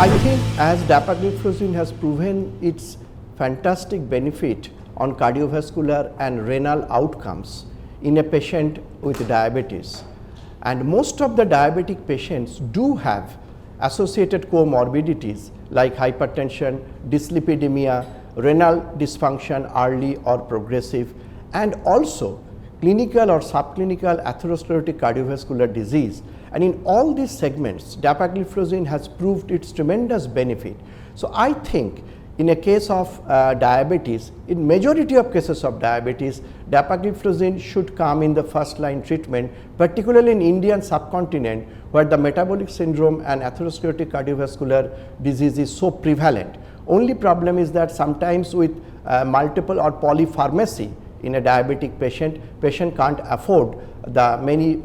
I think as dapagliflozin has proven its fantastic benefit on cardiovascular and renal outcomes in a patient with diabetes, and most of the diabetic patients do have associated comorbidities like hypertension, dyslipidemia, renal dysfunction early or progressive, and also clinical or subclinical atherosclerotic cardiovascular disease. And in all these segments, dapagliflozin has proved its tremendous benefit. So I think in a case of diabetes, in majority of cases of diabetes, dapagliflozin should come in the first line treatment, particularly in Indian subcontinent where the metabolic syndrome and atherosclerotic cardiovascular disease is so prevalent. Only problem is that sometimes with multiple or polypharmacy in a diabetic patient can't afford the many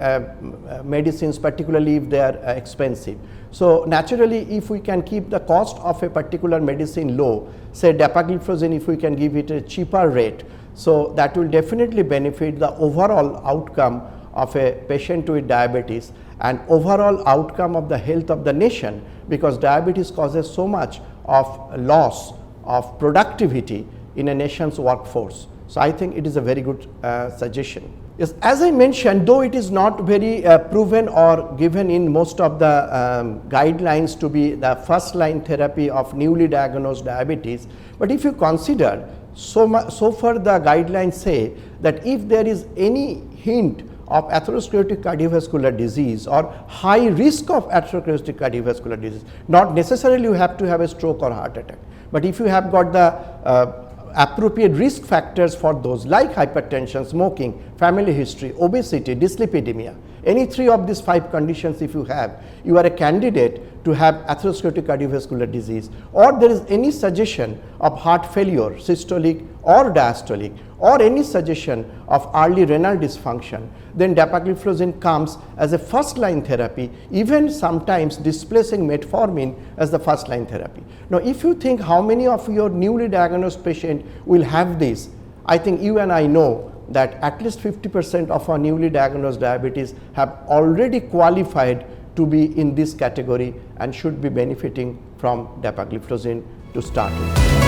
medicines, particularly if they are expensive. So naturally, if we can keep the cost of a particular medicine low, say dapagliflozin, if we can give it a cheaper rate, so that will definitely benefit the overall outcome of a patient with diabetes and overall outcome of the health of the nation, because diabetes causes so much of loss of productivity in a nation's workforce. So I think it is a very good suggestion. Yes, as I mentioned, though it is not very proven or given in most of the guidelines to be the first line therapy of newly diagnosed diabetes, but if you consider, so far the guidelines say that if there is any hint of atherosclerotic cardiovascular disease or high risk of atherosclerotic cardiovascular disease, not necessarily you have to have a stroke or heart attack, but if you have got the appropriate risk factors for those like hypertension, smoking, family history, obesity, dyslipidemia, any three of these 5 conditions if you have, you are a candidate to have atherosclerotic cardiovascular disease, or there is any suggestion of heart failure, systolic or diastolic, or any suggestion of early renal dysfunction, then dapagliflozin comes as a first line therapy, even sometimes displacing metformin as the first line therapy. Now, if you think how many of your newly diagnosed patient will have this, I think you and I know that at least 50% of our newly diagnosed diabetes have already qualified to be in this category and should be benefiting from dapagliflozin to start with.